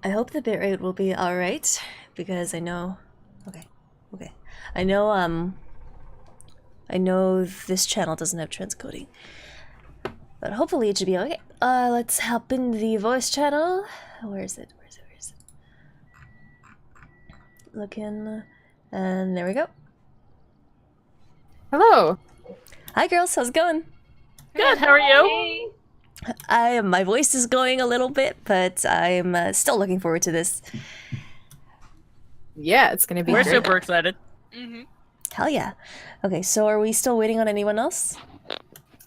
I hope the bitrate will be alright, because I know... Okay. I know this channel doesn't have transcoding. But hopefully it should be okay. Let's hop in the voice channel. Where is it? Looking... And there we go. Hello. Hi girls, how's it going? Good, how are you? My voice is going a little bit, but I'm still looking forward to this. Yeah, it's gonna be We're great. super excited. Hell yeah. Okay, so are we still waiting on anyone else?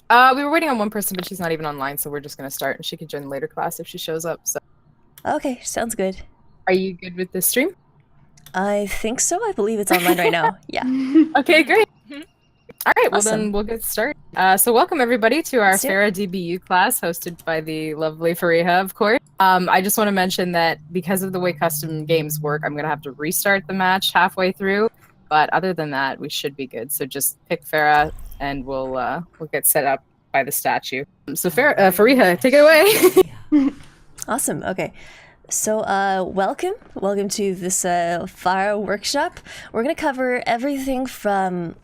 We were waiting on one person, but she's not even online, so we're just gonna start, and she can join the later class if she shows up. So, Okay, sounds good. are you good with this stream? I think so. I believe it's online right now. Yeah. Okay, great. All right, well Awesome. then we'll get started. So welcome everybody to our Let's do it. Pharah DBU class, hosted by the lovely Fareeha, of course. I just want to mention that because of the way custom games work, I'm gonna have to restart the match halfway through. But other than that, we should be good. So just pick Pharah, and we'll get set up by the statue. So Fareeha, take it away. Awesome. Okay. So, welcome to this Pharah workshop. We're gonna cover everything from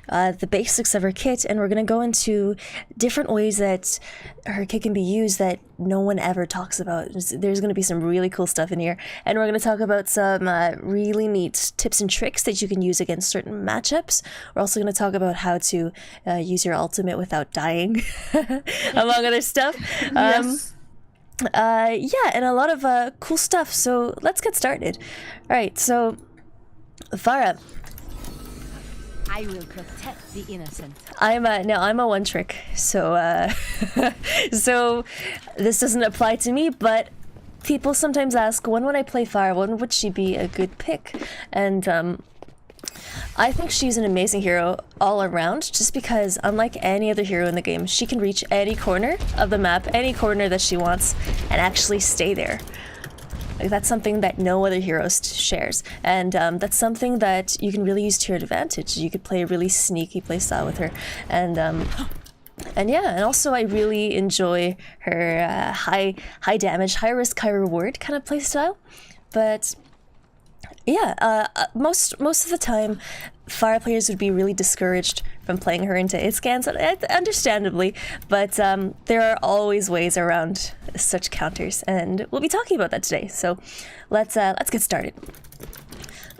the basics of her kit, and we're gonna go into different ways that her kit can be used that no one ever talks about. There's gonna be some really cool stuff in here, and we're gonna talk about some really neat tips and tricks that you can use against certain matchups. We're also gonna talk about how to use your ultimate without dying, among other stuff. Yeah, and a lot of cool stuff, so let's get started. Alright, so Pharah, I will protect the innocent. I'm a one trick, so so this doesn't apply to me, but people sometimes ask, when would I play Pharah? When would she be a good pick? And I think she's an amazing hero all around, just because unlike any other hero in the game, she can reach any corner of the map, any corner that she wants, and actually stay there. Like, that's something that no other hero shares, and that's something that you can really use to your advantage. You could play a really sneaky playstyle with her, and yeah, and also I really enjoy her high damage, high risk, high reward kind of playstyle, but. Yeah, most of the time, Pharah players would be really discouraged from playing her into hit scans, understandably, but there are always ways around such counters, and we'll be talking about that today. So let's get started.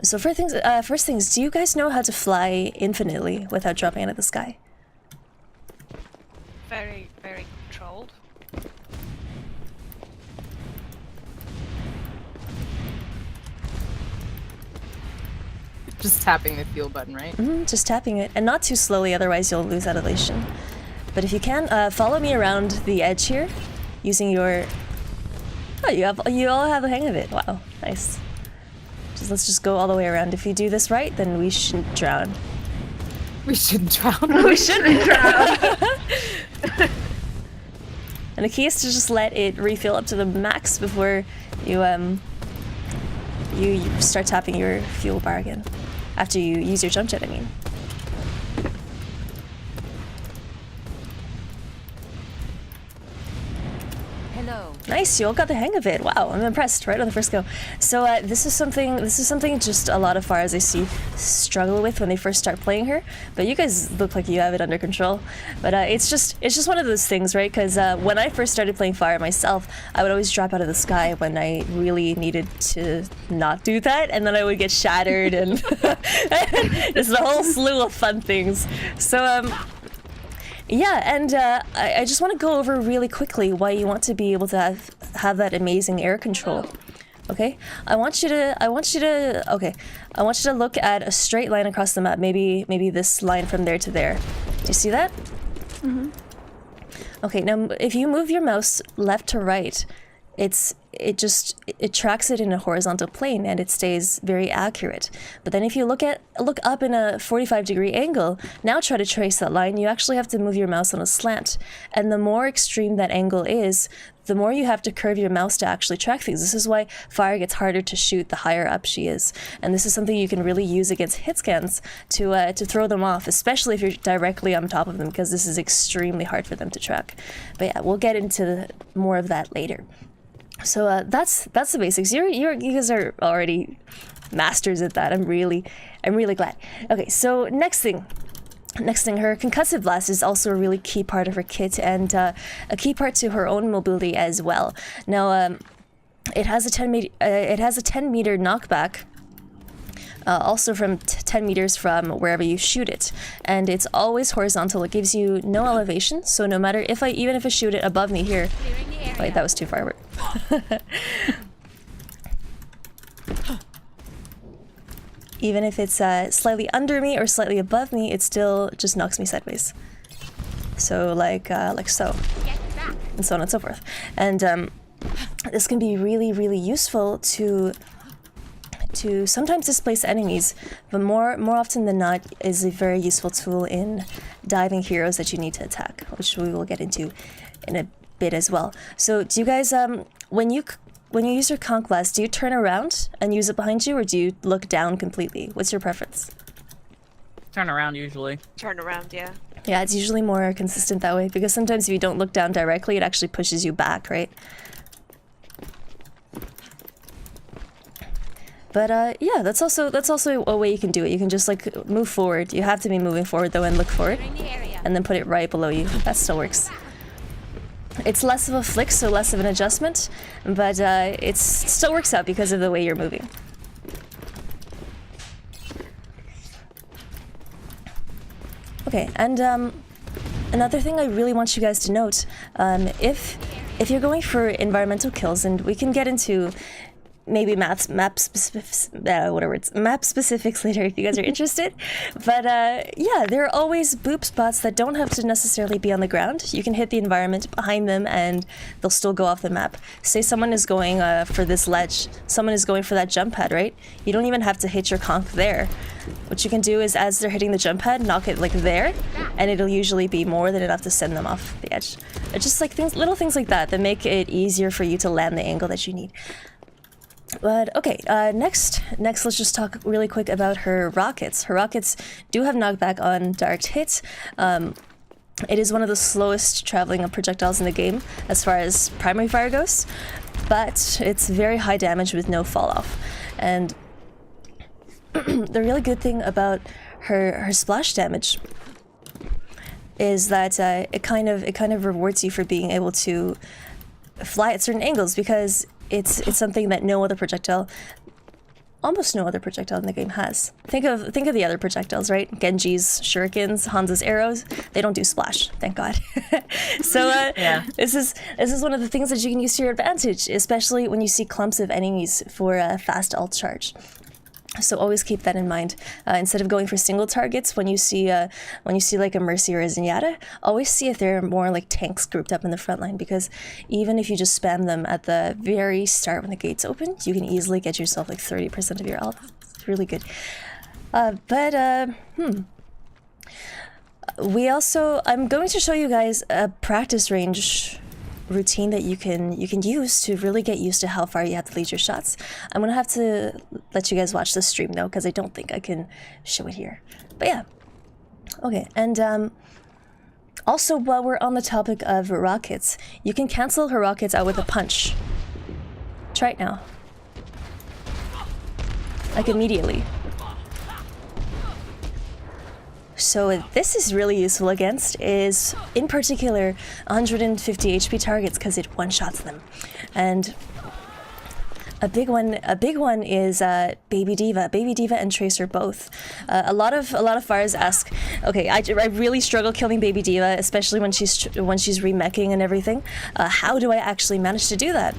So first things, do you guys know how to fly infinitely without dropping out of the sky? Very, very controlled. Just tapping the fuel button, right? Just tapping it, and not too slowly, otherwise you'll lose adulation. But if you can, follow me around the edge here, using your... Oh, you all have the hang of it. Wow, nice. Let's just go all the way around. If you do this right, then we shouldn't drown. We shouldn't drown. We shouldn't drown! And the key is to just let it refill up to the max before you you start tapping your fuel bar again. After you use your jump jet, I mean. Hello. Nice, you all got the hang of it. Wow, I'm impressed right on the first go. So this is something just a lot of Pharahs I see struggle with when they first start playing her. But you guys look like you have it under control. But it's just one of those things, right? Because when I first started playing Pharah myself, I would always drop out of the sky when I really needed to not do that, and then I would get shattered and there's a whole slew of fun things. So yeah, and I just want to go over really quickly why you want to be able to have that amazing air control. Okay, I want you to look at a straight line across the map. Maybe this line from there to there. Do you see that? Mm-hmm. Okay, now if you move your mouse left to right, it tracks it in a horizontal plane and it stays very accurate. But then if you look up in a 45-degree angle, now try to trace that line, you actually have to move your mouse on a slant. And the more extreme that angle is, the more you have to curve your mouse to actually track things. This is why Pharah gets harder to shoot the higher up she is. And this is something you can really use against hit scans to throw them off, especially if you're directly on top of them, because this is extremely hard for them to track. But yeah, we'll get into more of that later. So that's the basics. You guys are already masters at that. I'm really glad. Okay, so next thing, her concussive blast is also a really key part of her kit and a key part to her own mobility as well. Now, it has a 10 meter knockback. Also from 10 meters from wherever you shoot it, and it's always horizontal. It gives you no elevation, so no matter even if I shoot it above me here. Wait, that was too far. Even if it's slightly under me or slightly above me, it still just knocks me sideways. So like so, and so on and so forth. And this can be really useful to sometimes displace enemies, but more often than not is a very useful tool in diving heroes that you need to attack, which we will get into in a bit as well. So do you guys, when you use your conch blast, do you turn around and use it behind you, or do you look down completely? What's your preference? Turn around usually. Turn around, yeah. Yeah, it's usually more consistent that way, because sometimes if you don't look down directly, it actually pushes you back, right? But yeah, that's also a way you can do it. You can just like move forward. You have to be moving forward though and look forward, and then put it right below you. That still works. It's less of a flick, so less of an adjustment, but it still works out because of the way you're moving. Okay, and another thing I really want you guys to note, if you're going for environmental kills, and we can get into maybe map specifics later if you guys are interested. But yeah, there are always boop spots that don't have to necessarily be on the ground. You can hit the environment behind them and they'll still go off the map. Say someone is going for this ledge, someone is going for that jump pad, right? You don't even have to hit your conch there. What you can do is, as they're hitting the jump pad, knock it like there, and it'll usually be more than enough to send them off the edge. It's just like little things like that that make it easier for you to land the angle that you need. But okay, next let's just talk really quick about her rockets. Her rockets do have knockback on direct hits. It is one of the slowest traveling projectiles in the game as far as primary fire goes, but it's very high damage with no fall off. And the really good thing about her splash damage is that it kind of rewards you for being able to fly at certain angles, because it's something that almost no other projectile in the game has. Think of the other projectiles, right? Genji's shurikens, Hanzo's arrows. They don't do splash, thank God. So yeah. This is one of the things that you can use to your advantage, especially when you see clumps of enemies for a fast ult charge. So always keep that in mind. Instead of going for single targets, when you see like a Mercy or a Zenyatta, always see if there are more like tanks grouped up in the front line, because even if you just spam them at the very start when the gates open, you can easily get yourself like 30% of your ult. It's really good. I'm going to show you guys a practice range routine that you can use to really get used to how far you have to lead your shots. I'm gonna have to let you guys watch the stream though, because I don't think I can show it here. But yeah, okay. And also, while we're on the topic of rockets, you can cancel her rockets out with a punch. Try it now, like immediately. So this is really useful against, is in particular 150 HP targets, because it one-shots them. And a big one is Baby Diva and Tracer both. A lot of Pharahs ask, okay, I really struggle killing Baby Diva, especially when she's remeching and everything. How do I actually manage to do that?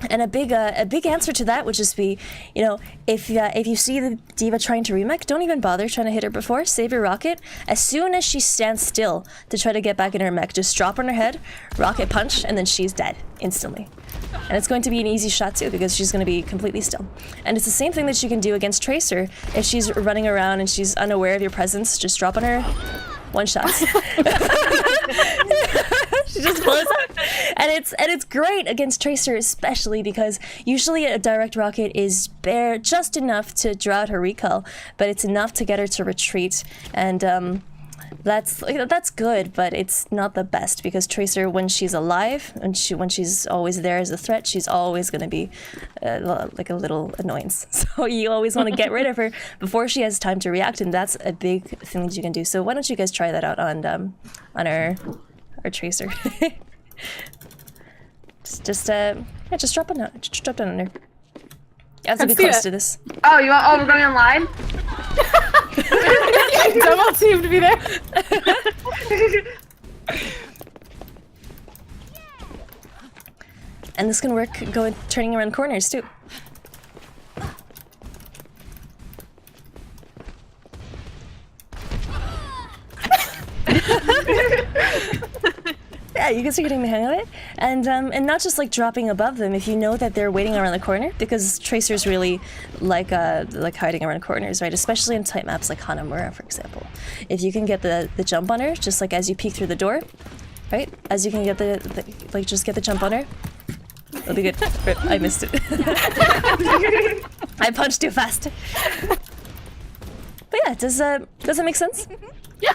And a big answer to that would just be, you know, if you see the diva trying to remech, don't even bother trying to hit her before. Save your rocket. As soon as she stands still to try to get back in her mech, just drop on her head, rocket punch, and then she's dead instantly. And it's going to be an easy shot too, because she's going to be completely still. And it's the same thing that you can do against Tracer. If she's running around and she's unaware of your presence, just drop on her, one shot. She just blows up. And it's great against Tracer, especially because usually a direct rocket is just enough to draw out her recall, but it's enough to get her to retreat. And that's good, but it's not the best because Tracer, when she's alive and when she's always there as a threat, she's always going to be like a little annoyance. So you always want to get rid of her before she has time to react, and that's a big thing that you can do. So why don't you guys try that out on our Tracer? just drop down on her. Yeah, let's be close to this. Oh, we're going online? Double team to be there. And this can work turning around corners too. Yeah, you guys are getting the hang of it, and not just like dropping above them if you know that they're waiting around the corner, because Tracers really like hiding around corners, right? Especially in tight maps like Hanamura, for example. If you can get the jump on her, just like as you peek through the door, right? As you can get just get the jump on her. That'll be good. I missed it. I punched too fast. But yeah, does that make sense? Yeah.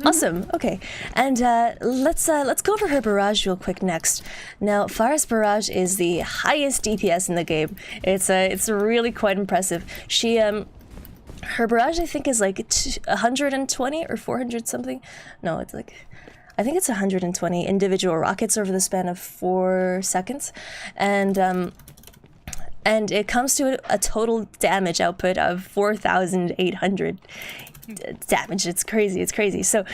Awesome. Okay, and let's go over her barrage real quick next. Now, Farah's barrage is the highest DPS in the game. It's really quite impressive. She her barrage I think is like 120 or 400 something. No, it's like I think it's 120 individual rockets over the span of 4 seconds, and it comes to a total damage output of 4,800. Damage. It's crazy. So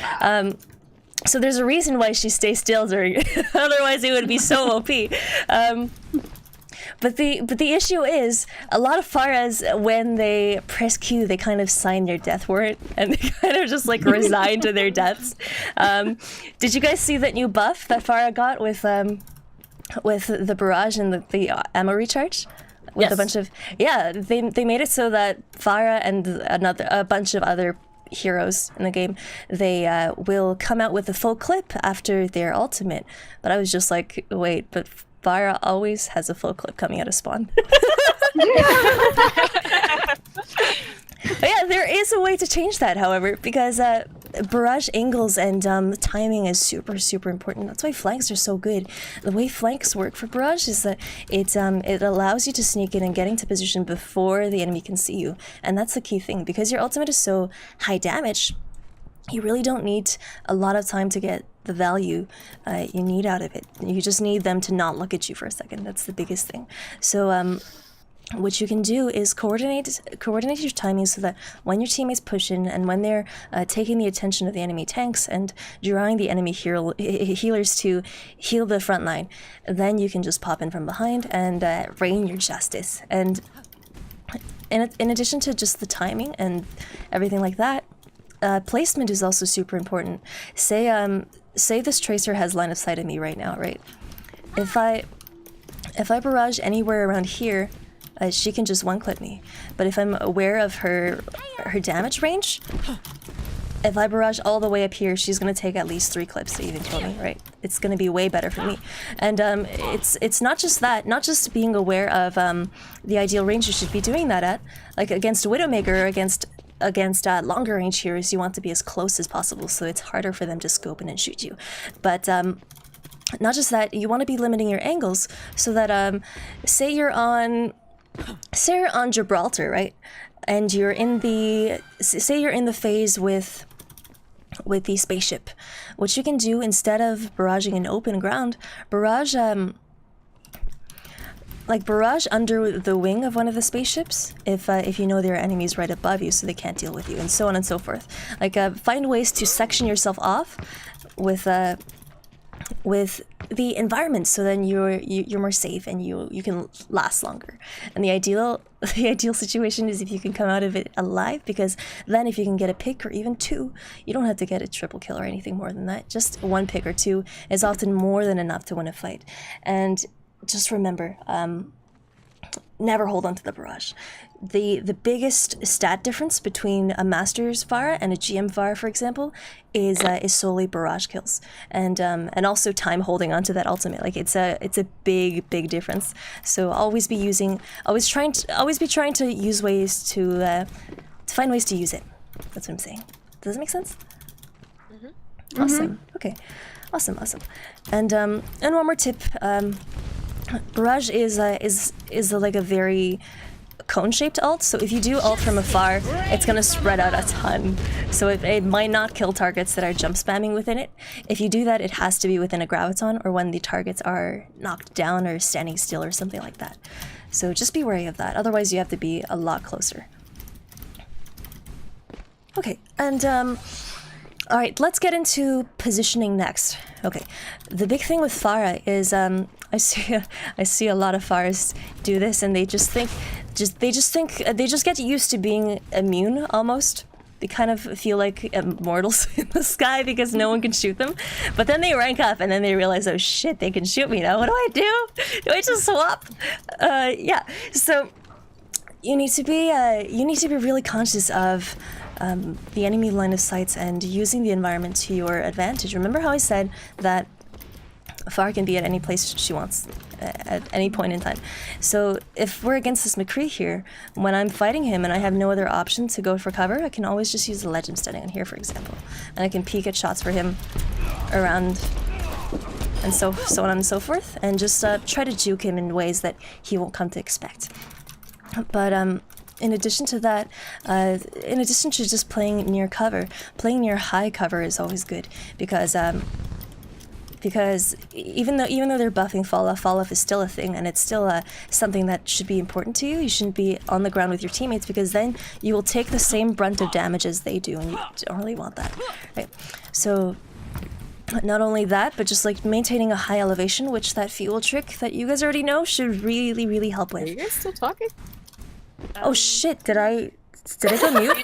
so there's a reason why she stays still during otherwise it would be so OP. But the issue is a lot of Pharahs, when they press Q, they kind of sign their death warrant and they kind of just like resign to their deaths. Did you guys see that new buff that Pharah got with the barrage and the ammo recharge? With a bunch of they made it so that Pharah and a bunch of other heroes in the game, they will come out with a full clip after their ultimate. But I was just like, wait, but Pharah always has a full clip coming out of spawn. But yeah, there is a way to change that, however, because barrage angles and timing is super important. That's why flanks are so good. The way flanks work for barrage is that it allows you to sneak in and get into position before the enemy can see you, and that's the key thing. Because your ultimate is so high damage, you really don't need a lot of time to get the value you need out of it. You just need them to not look at you for a second. That's the biggest thing. So what you can do is coordinate your timing so that when your teammates push in and when they're taking the attention of the enemy tanks and drawing the enemy healers to heal the front line, then you can just pop in from behind and rain your justice. And in addition to just the timing and everything like that, placement is also super important. Say this Tracer has line of sight of me right now, right? If I barrage anywhere around here, she can just one-clip me. But if I'm aware of her damage range, if I barrage all the way up here, she's gonna take at least 3 clips to even kill me, right? It's gonna be way better for me. And it's not just that, not just being aware of the ideal range you should be doing that at. Like against Widowmaker, against longer range heroes, you want to be as close as possible, so it's harder for them to scope in and shoot you. But not just that, you want to be limiting your angles so that say you're on Gibraltar, right? And you're in the phase with the spaceship. What you can do instead of barraging in open ground, barrage under the wing of one of the spaceships if you know there are enemies right above you so they can't deal with you, and so on and so forth. Like find ways to section yourself off with the environment, so then you're more safe and you can last longer. And the ideal situation is if you can come out of it alive, because then if you can get a pick or even 2, you don't have to get a triple kill or anything more than that. Just 1 pick or 2 is often more than enough to win a fight. And just remember, never hold on to the barrage. The biggest stat difference between a Master's Pharah and a GM Pharah, for example, is solely barrage kills, and also time holding onto that ultimate. Like it's a big difference. So always be trying to use ways to find ways to use it. That's what I'm saying. Does that make sense? Awesome. Okay. Awesome. And one more tip. Barrage is like a very cone-shaped ult, so if you do ult from afar, it's gonna spread out a ton. So it might not kill targets that are jump spamming within it. If you do that, it has to be within a graviton or when the targets are knocked down or standing still or something like that. So just be wary of that. Otherwise, you have to be a lot closer. Okay, and all right, let's get into positioning next. Okay, the big thing with Pharah is I see a lot of Pharahs do this, and they just get used to being immune almost. They kind of feel like immortals in the sky because no one can shoot them. But then they rank up and then they realize, oh shit, they can shoot me now. What do I do? Do I just swap? Yeah. So you need to be really conscious of the enemy line of sights and using the environment to your advantage. Remember how I said that Pharah can be at any place she wants at any point in time. So if we're against this McCree here, when I'm fighting him and I have no other option to go for cover, I can always just use the legend standing on here, for example. And I can peek at shots for him around and so on and so forth, and just try to juke him in ways that he won't come to expect. But in addition to that, in addition to just playing near cover, playing near high cover is always good because even though they're buffing fall off is still a thing, and it's still something that should be important to you. You shouldn't be on the ground with your teammates because then you will take the same brunt of damage as they do, and you don't really want that, right? So not only that, but just like maintaining a high elevation, which that fuel trick that you guys already know should really help with. Are you guys still talking? Oh shit! Did I get mute?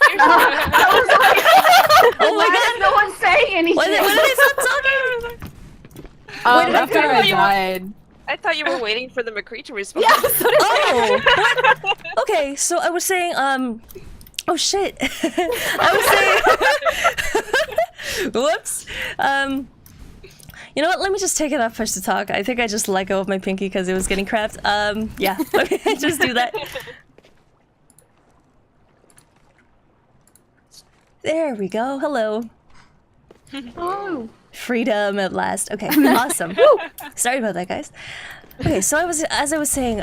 Oh my god! No one's saying anything. When did they stop talking? After I died. I thought you were waiting for the McCree to respond. Oh! What? Okay, so I was saying, oh shit. I was saying, whoops. You know what, let me just take it off push to talk. I think I just let go of my pinky because it was getting cramped. Yeah, let me just do that. There we go, hello. Oh. Freedom at last. Okay, awesome. Sorry about that, guys. Okay, so as I was saying,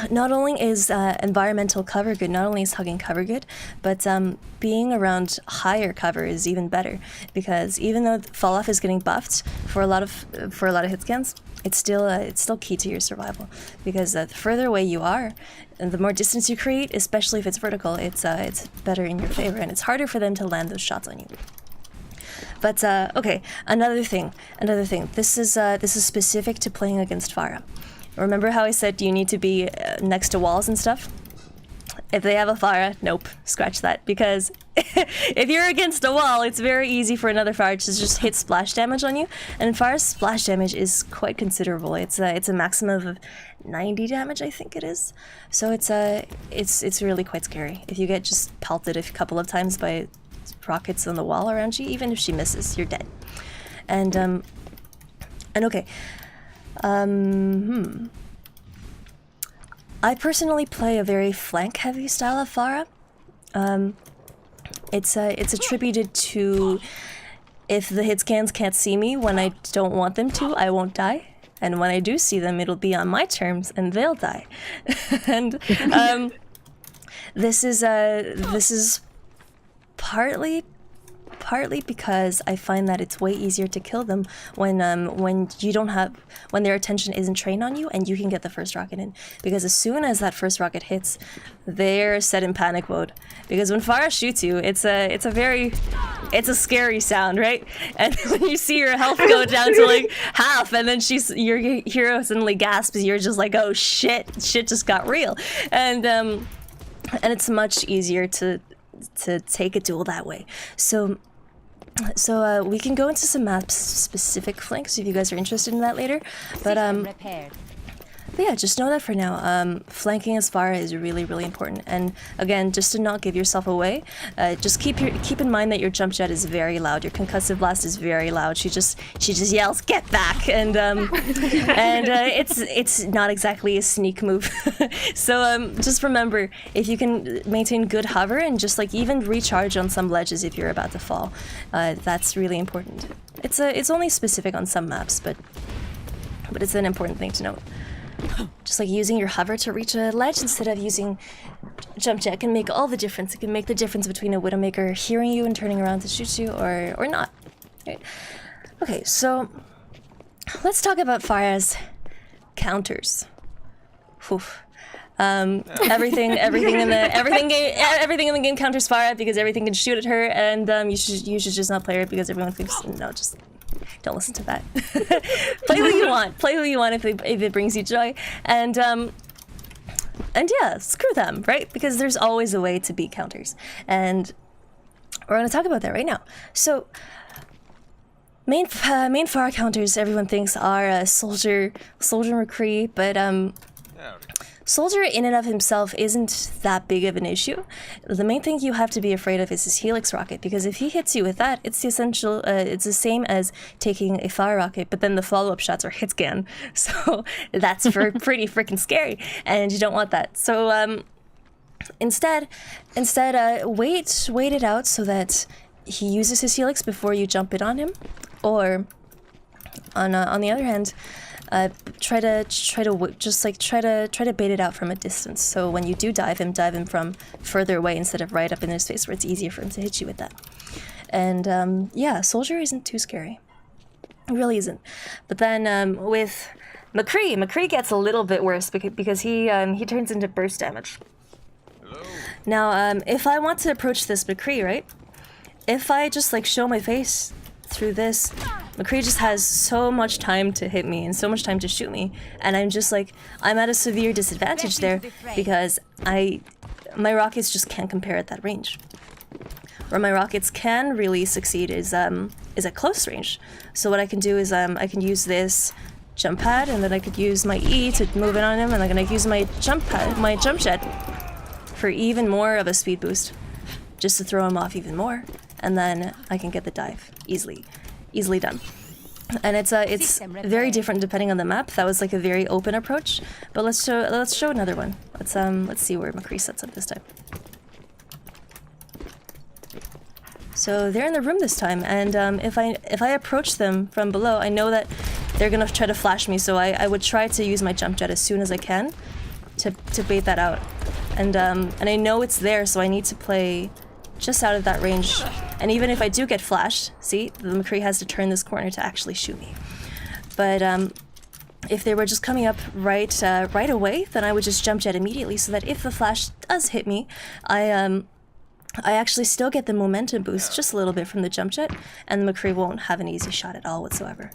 not only is environmental cover good, not only is hugging cover good, but being around higher cover is even better, because even though fall off is getting buffed for a lot of hit scans, it's still key to your survival, because the further away you are, and the more distance you create, especially if it's vertical, it's better in your favor, and it's harder for them to land those shots on you. But okay, another thing. This is specific to playing against Pharah. Remember how I said you need to be next to walls and stuff? If they have a Pharah, nope, scratch that. Because if you're against a wall, it's very easy for another Pharah to just hit splash damage on you. And Pharah's splash damage is quite considerable. It's a maximum of 90 damage, I think it is. So it's really quite scary. If you get just pelted a couple of times by rockets on the wall around you, even if she misses, you're dead. And okay. I personally play a very flank-heavy style of Pharah. It's attributed to if the hit scans can't see me when I don't want them to, I won't die. And when I do see them, it'll be on my terms, and they'll die. And this is partly because I find that it's way easier to kill them when their attention isn't trained on you and you can get the first rocket in. Because as soon as that first rocket hits, they're set in panic mode. Because when Pharah shoots you, it's a scary sound, right? And when you see your health go down to like half, and then your hero suddenly gasps, you're just like, oh shit just got real. And it's much easier to take a duel that way. So we can go into some map specific flanks if you guys are interested in that later. But But yeah, just know that for now. Flanking as Pharah is really, really important. And again, just to not give yourself away, just keep in mind that your jump jet is very loud. Your concussive blast is very loud. She just yells, "Get back!" And it's not exactly a sneak move. So just remember, if you can maintain good hover and just like even recharge on some ledges if you're about to fall, that's really important. It's only specific on some maps, but it's an important thing to note. Just like using your hover to reach a ledge instead of using jump jet can make all the difference. It can make the difference between a Widowmaker hearing you and turning around to shoot you or not. Right? Okay, so let's talk about Farah's counters. Oof. Everything in the game counters Pharah because everything can shoot at her, and you should just not play her because everyone thinks no, just don't listen to that. Play who you want. Play who you want if it brings you joy, and yeah, screw them, right? Because there's always a way to beat counters, and we're gonna talk about that right now. So. Main Pharah counters everyone thinks are Soldier McCree, but Soldier in and of himself isn't that big of an issue. The main thing you have to be afraid of is his Helix rocket, because if he hits you with that, it's the essential. It's the same as taking a fire rocket, but then the follow-up shots are hit scan. So that's pretty freaking scary, and you don't want that. So instead, wait it out so that he uses his Helix before you jump it on him, or on the other hand. Try to bait it out from a distance. So when you do dive him from further away instead of right up in his face, where it's easier for him to hit you with that. And yeah, Soldier isn't too scary. It really isn't. But then with McCree gets a little bit worse because he turns into burst damage. Hello. Now, if I want to approach this McCree, right? If I just like show my face through this, McCree just has so much time to hit me and so much time to shoot me, and I'm at a severe disadvantage there because my rockets just can't compare at that range. Where my rockets can really succeed is at close range. So what I can do is I can use this jump pad, and then I could use my E to move it on him, and then I can use my jump jet for even more of a speed boost, just to throw him off even more, and then I can get the dive easily done. And it's very different depending on the map. That was like a very open approach, but let's show another one. Let's see where McCree sets up this time. So they're in the room this time, and if I approach them from below, I know that they're gonna try to flash me. So I would try to use my jump jet as soon as I can to bait that out, and I know it's there, so I need to play just out of that range. And even if I do get flashed, see, the McCree has to turn this corner to actually shoot me. But if they were just coming up right away, then I would just jump jet immediately, so that if the flash does hit me, I actually still get the momentum boost just a little bit from the jump jet, and the McCree won't have an easy shot at all whatsoever.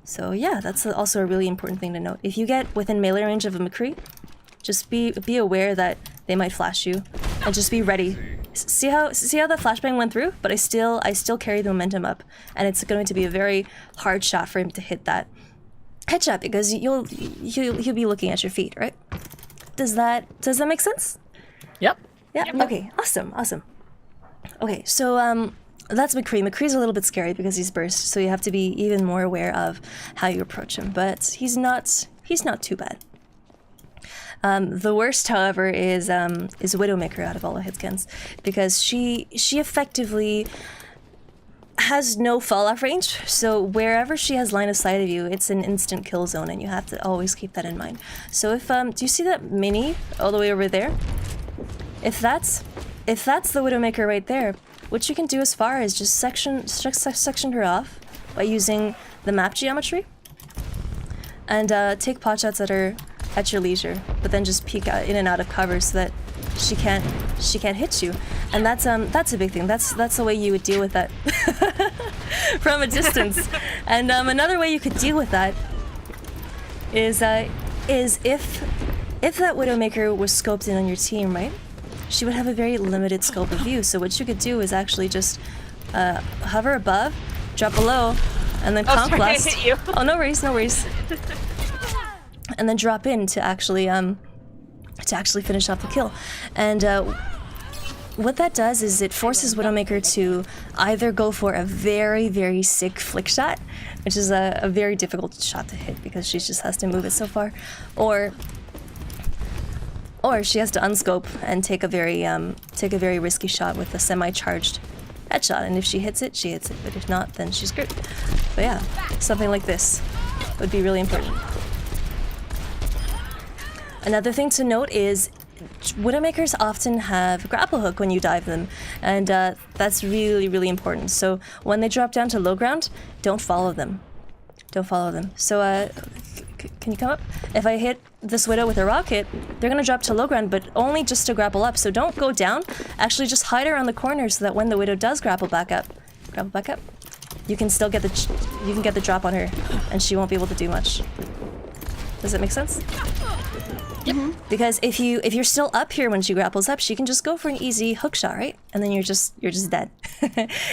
So yeah, that's also a really important thing to note. If you get within melee range of a McCree, just be aware that they might flash you, and just be ready. See how the flashbang went through? But I still carry the momentum up, and it's going to be a very hard shot for him to hit that headshot, because he'll be looking at your feet, right? Does that make sense? Yep. Yeah. Yep. Okay. Awesome. Okay. So that's McCree. McCree's a little bit scary because he's burst, so you have to be even more aware of how you approach him. But he's not too bad. The worst, however, is Widowmaker out of all the hit scans, because she effectively has no fall-off range, so wherever she has line of sight of you, it's an instant kill zone, and you have to always keep that in mind. So if do you see that mini all the way over there? If that's the Widowmaker right there, what you can do as far as just section her off by using the map geometry, and take pot shots at her at your leisure, but then just peek out in and out of cover so that she can't hit you. And that's a big thing. That's the way you would deal with that from a distance. And another way you could deal with that is if that Widowmaker was scoped in on your team, right? She would have a very limited scope of view. So what you could do is actually just hover above, drop below, and then comp blast. Sorry, I hit you. Oh, no worries. and then drop in to actually finish off the kill. And what that does is it forces Widowmaker to either go for a very, very sick flick shot, which is a very difficult shot to hit because she just has to move it so far, or she has to unscope and take a very risky shot with a semi-charged headshot, and if she hits it, she hits it, but if not, then she's screwed. But yeah, something like this would be really important. Another thing to note is Widowmakers often have grapple hook when you dive them, and that's really, really important. So when they drop down to low ground, don't follow them. Don't follow them. So can you come up? If I hit this Widow with a rocket, they're gonna drop to low ground, but only just to grapple up. So don't go down. Actually, just hide around the corner so that when the Widow does grapple back up, you can still get the drop on her, and she won't be able to do much. Does that make sense? Yep. Because if you're still up here when she grapples up, she can just go for an easy hook shot, right? And then you're just dead.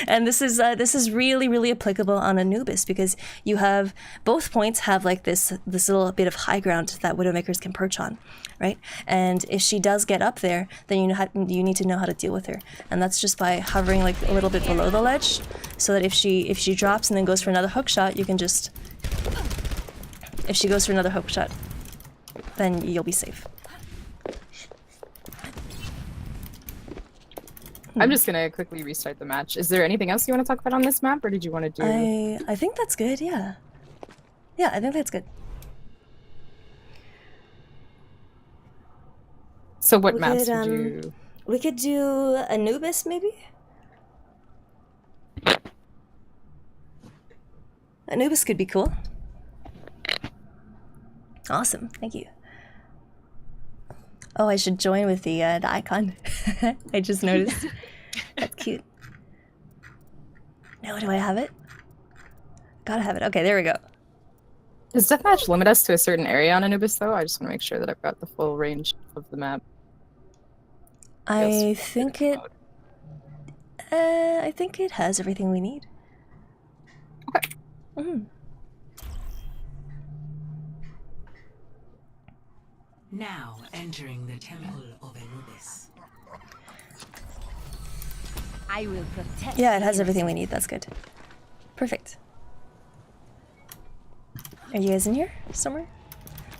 And this is really, really applicable on Anubis because you have both points have like this little bit of high ground that Widowmakers can perch on, right? And if she does get up there, then you need to know how to deal with her, and that's just by hovering like a little bit below the ledge, so that if she drops and then goes for another hook shot, you can just. If she goes for another hook shot, then you'll be safe. I'm just gonna quickly restart the match. Is there anything else you want to talk about on this map, or did you want to do? I think that's good. Yeah. Yeah, I think that's good. So what maps would you? We could do Anubis, maybe. Anubis could be cool. Awesome, thank you. Oh, I should join with the icon. I just noticed. That's cute. No, do I have it? Gotta have it. Okay, there we go. Does deathmatch limit us to a certain area on Anubis, though? I just want to make sure that I've got the full range of the map. I think it has everything we need. Okay. Mm-hmm. Now entering the Temple of Anubis. I will protect. Yeah, it has everything we need. That's good. Perfect. Are you guys in here somewhere?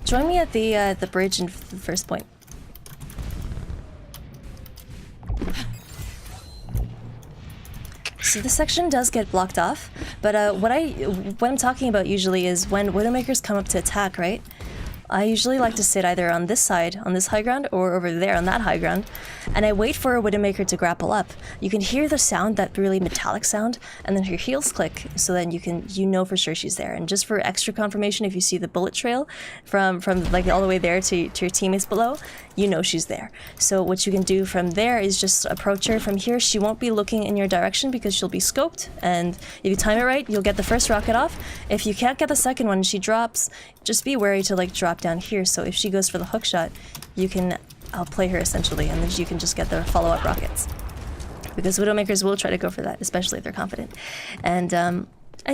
Join me at the bridge in the first point. So this section does get blocked off, but what I'm talking about usually is when Widowmakers come up to attack, right? I usually like to sit either on this side, on this high ground, or over there on that high ground, and I wait for a Widowmaker to grapple up. You can hear the sound, that really metallic sound, and then her heels click, so then you know for sure she's there. And just for extra confirmation, if you see the bullet trail from like all the way there to your teammates below, you know she's there. So what you can do from there is just approach her from here. She won't be looking in your direction because she'll be scoped, and if you time it right, you'll get the first rocket off. If you can't get the second one and she drops, just be wary to like drop down here, so if she goes for the hook shot, you can outplay her essentially, and then you can just get the follow-up rockets. Because Widowmakers will try to go for that, especially if they're confident. And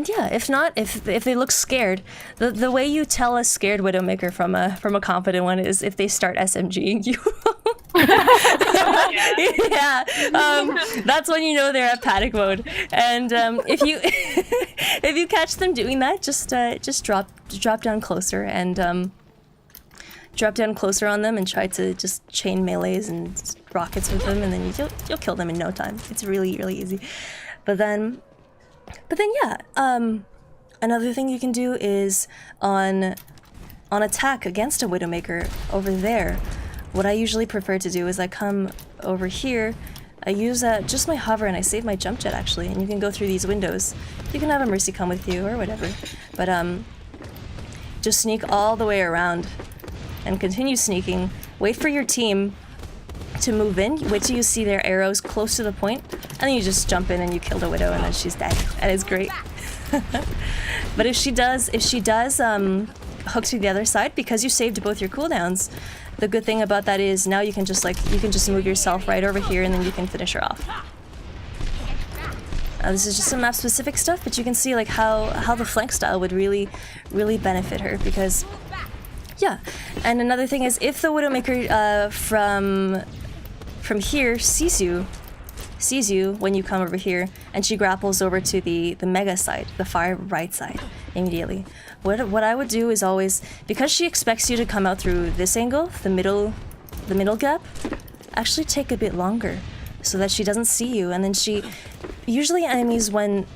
yeah, if not, if they look scared, the way you tell a scared Widowmaker from a confident one is if they start SMGing you. Yeah, that's when you know they're at panic mode. And if you catch them doing that, just drop down closer and drop down closer on them and try to just chain melees and rockets with them, and then you'll kill them in no time. It's really, really easy. But then yeah, another thing you can do is on attack against a Widowmaker over there. What I usually prefer to do is I come over here, I use just my hover, and I save my jump jet actually, and you can go through these windows. You can have a Mercy come with you or whatever, but just sneak all the way around and continue sneaking. Wait for your team to move in, wait till you see their arrows close to the point, and then you just jump in and you kill the Widow, and then she's dead, and it's great. But if she does hook to the other side, because you saved both your cooldowns, the good thing about that is now you can just move yourself right over here, and then you can finish her off. This is just some map specific stuff, but you can see like how the flank style would really benefit her, because Yeah, and another thing is if the Widowmaker from here sees you when you come over here, and she grapples over to the mega side, the far right side, immediately. What I would do is always, because she expects you to come out through this angle, the middle gap, actually take a bit longer, so that she doesn't see you, and then usually enemies when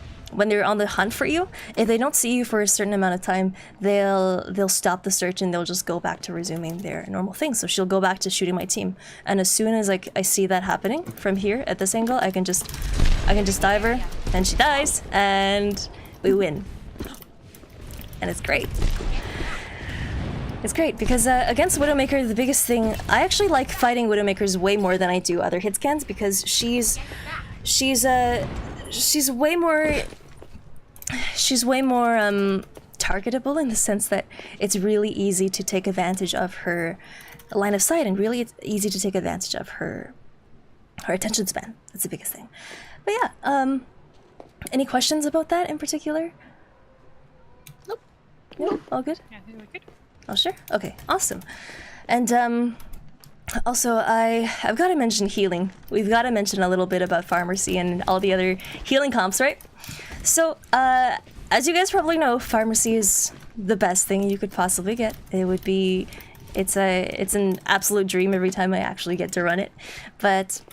they're on the hunt for you, if they don't see you for a certain amount of time, they'll stop the search and they'll just go back to resuming their normal thing. So she'll go back to shooting my team, and as soon as I see that happening from here at this angle, I can just dive her, and she dies, and we win. And it's great. It's great because against Widowmaker, the biggest thing, I actually like fighting Widowmakers way more than I do other hit scans, because she's way more targetable, in the sense that it's really easy to take advantage of her line of sight, and really it's easy to take advantage of her attention span. That's the biggest thing. But yeah, any questions about that in particular? Nope. No, all good? Yeah, I think we're good. Oh, sure. Okay, awesome. And also, I've got to mention healing. We've got to mention a little bit about Pharmacy and all the other healing comps, right? So, as you guys probably know, Pharmacy is the best thing you could possibly get. It's an absolute dream every time I actually get to run it. But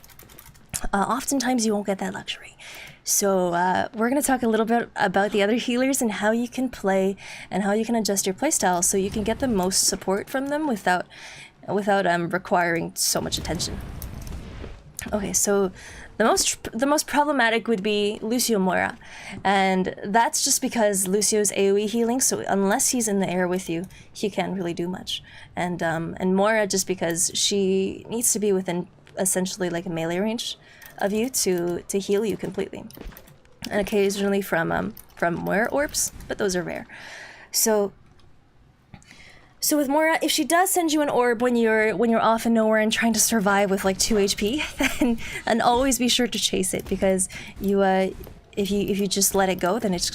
oftentimes you won't get that luxury. So we're going to talk a little bit about the other healers and how you can play and how you can adjust your playstyle so you can get the most support from them without requiring so much attention. Okay, so the most problematic would be Lucio Moira, and that's just because Lucio's AoE healing, so unless he's in the air with you, he can't really do much. And Moira, just because she needs to be within essentially like a melee range of you to heal you completely, and occasionally from Moira orbs, but those are rare. So with Moira, if she does send you an orb when you're off and nowhere and trying to survive with like 2 HP, then always be sure to chase it, because if you just let it go, then it's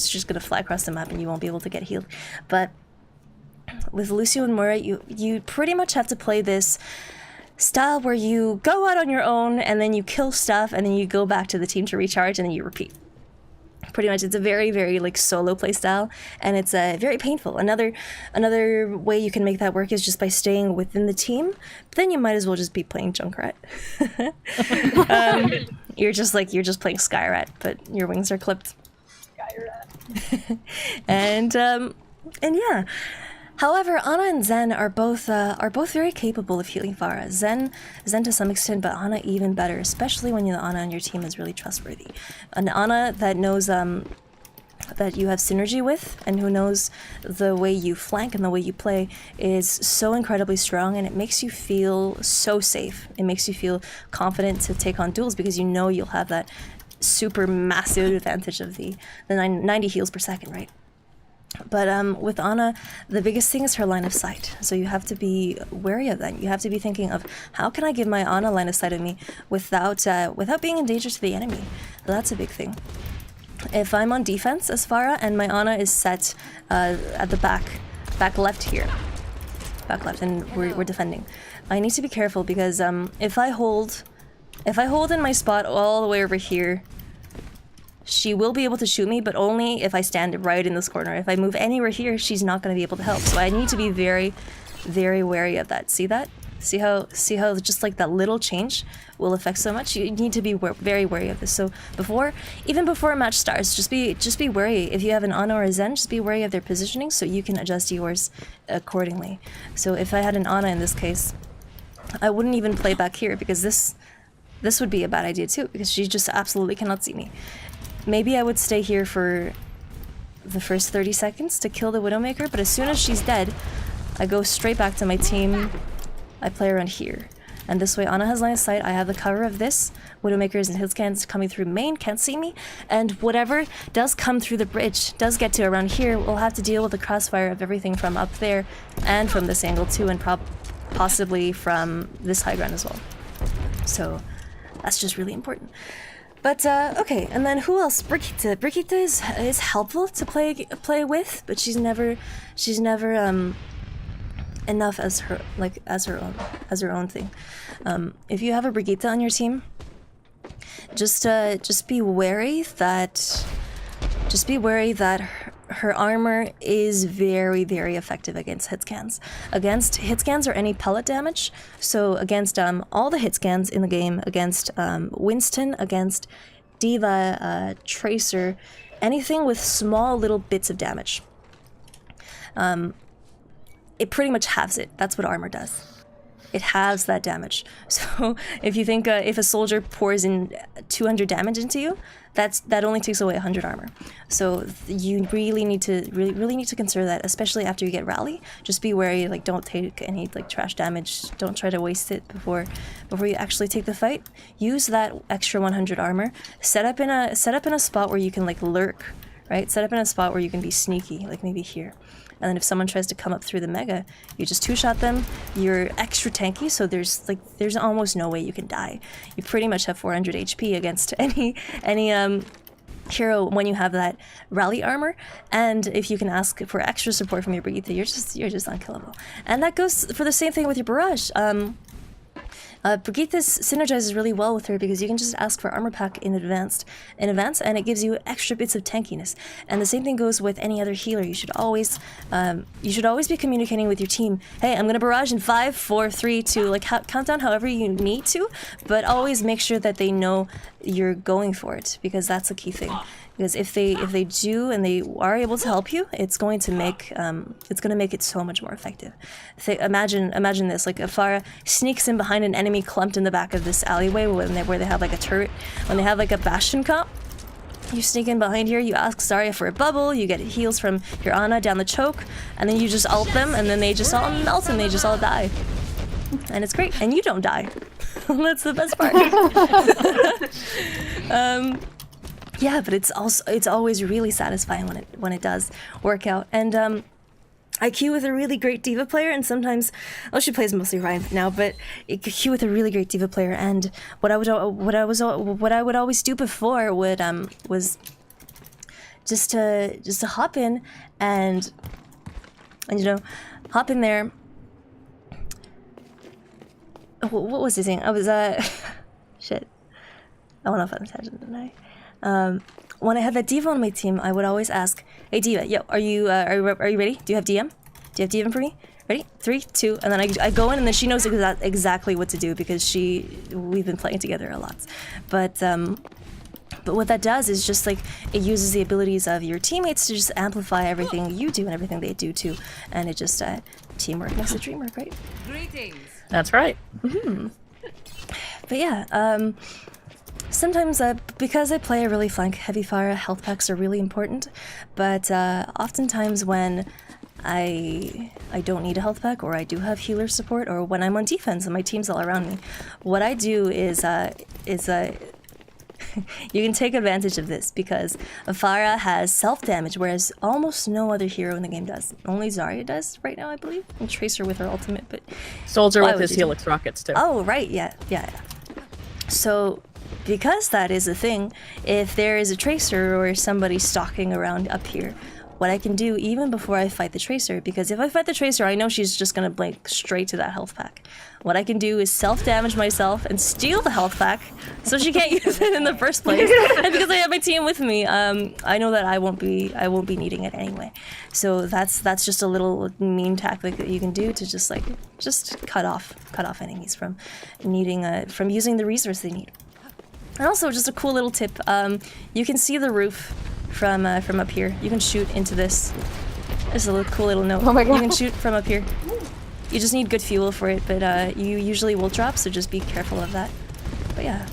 just gonna fly across the map and you won't be able to get healed. But with Lucio and Moira, you pretty much have to play this style where you go out on your own and then you kill stuff and then you go back to the team to recharge and then you repeat. Pretty much, it's a very, very like solo play style, and it's very painful. Another way you can make that work is just by staying within the team. But then you might as well just be playing Junkrat. You're just playing Skyrat, but your wings are clipped. Skyrat. and yeah. However, Ana and Zen are both very capable of healing Pharah. Zen to some extent, but Ana even better, especially when the Ana on your team is really trustworthy. An Ana that knows that you have synergy with, and who knows the way you flank and the way you play, is so incredibly strong, and it makes you feel so safe. It makes you feel confident to take on duels, because you know you'll have that super massive advantage of the 90 heals per second, right? But with Ana, the biggest thing is her line of sight. So you have to be wary of that. You have to be thinking of, how can I give my Ana line of sight of me without being in danger to the enemy? So that's a big thing. If I'm on defense as Pharah and my Ana is set at the back left here, back left, and we're defending, I need to be careful, because if I hold in my spot all the way over here, she will be able to shoot me, but only if I stand right in this corner. If I move anywhere here, she's not going to be able to help. So I need to be very, very wary of that. See that? See how just like that little change will affect so much? You need to be very wary of this. So even before a match starts, just be wary. If you have an Ana or a Zen, just be wary of their positioning so you can adjust yours accordingly. So if I had an Ana in this case, I wouldn't even play back here, because this would be a bad idea too, because she just absolutely cannot see me. Maybe I would stay here for the first 30 seconds to kill the Widowmaker, but as soon as she's dead, I go straight back to my team. I play around here. And this way, Ana has line of sight. I have the cover of this. Widowmakers and hitscans coming through main can't see me. And whatever does come through the bridge, does get to around here, we'll have to deal with the crossfire of everything from up there and from this angle too, and possibly from this high ground as well. So that's just really important. But, okay, and then who else? Brigitte. Brigitte is helpful to play with, but she's never enough as her as her own thing. If you have a Brigitte on your team, just be wary that her armor is very, very effective against hit scans. Against hit scans or any pellet damage. So against all the hit scans in the game, against Winston, against D.Va, Tracer, anything with small little bits of damage. It pretty much halves it. That's what armor does. It halves that damage. So if you think if a soldier pours in 200 damage into you, that only takes away 100 armor. So you really need to consider that, especially after you get rally. Just be wary, like don't take any like trash damage. Don't try to waste it before you actually take the fight. Use that extra 100 armor. Set up in a spot where you can like lurk, right? Set up in a spot where you can be sneaky, like maybe here. And then if someone tries to come up through the mega, you just two-shot them. You're extra tanky, so there's almost no way you can die. You pretty much have 400 HP against any hero when you have that rally armor. And if you can ask for extra support from your Brigitte, you're just unkillable. And that goes for the same thing with your barrage. Brigitte synergizes really well with her because you can just ask for armor pack in advance, and it gives you extra bits of tankiness. And the same thing goes with any other healer. You should always be communicating with your team. Hey, I'm gonna barrage in 5, 4, 3, 2. Like count down however you need to, but always make sure that they know you're going for it, because that's a key thing. Because if they do and they are able to help you, it's going to make it so much more effective. Imagine this: like if Pharah sneaks in behind an enemy clumped in the back of this alleyway where they have like a turret, when they have like a bastion comp. You sneak in behind here, you ask Zarya for a bubble, you get heals from your Ana down the choke, and then you just ult them, and then they just all melt and they just all die. And it's great, and you don't die. That's the best part. Yeah, but it's always really satisfying when it does work out. And I queue with a really great D.Va player, and sometimes, well, she plays mostly Ryan now, but I queue with a really great D.Va player. And what I would always do before was just to hop in and hop in there. What was he saying? I was shit. I went off on a tangent, didn't I? When I had that D.Va on my team, I would always ask, "Hey D.Va, yo, are you ready? Do you have DM? Do you have DM for me? Ready? 3, 2," and then I go in, and then she knows exactly what to do because we've been playing together a lot. But what that does is just like it uses the abilities of your teammates to just amplify everything you do and everything they do too, and it just teamwork makes the dream work, right? Greetings. That's right. Mm-hmm. But yeah, sometimes because I play a really flank-heavy Pharah, health packs are really important. But oftentimes when I don't need a health pack, or I do have healer support, or when I'm on defense and my team's all around me, what I do is you can take advantage of this because Pharah has self-damage, whereas almost no other hero in the game does. Only Zarya does right now, I believe, and Tracer with her ultimate. But Soldier with his Helix rockets too. Oh right, yeah. So because that is a thing, if there is a Tracer or somebody stalking around up here, what I can do even before I fight the Tracer, because if I fight the Tracer, I know she's just gonna blink straight to that health pack. What I can do is self-damage myself and steal the health pack so she can't use it in the first place. And because I have my team with me, I know that I won't be needing it anyway. So that's just a little meme tactic that you can do to just cut off enemies from from using the resource they need. And also, just a cool little tip, you can see the roof from up here. You can shoot into this. This is a cool little note. Oh my god. You can shoot from up here. You just need good fuel for it, but you usually will drop, so just be careful of that. But yeah.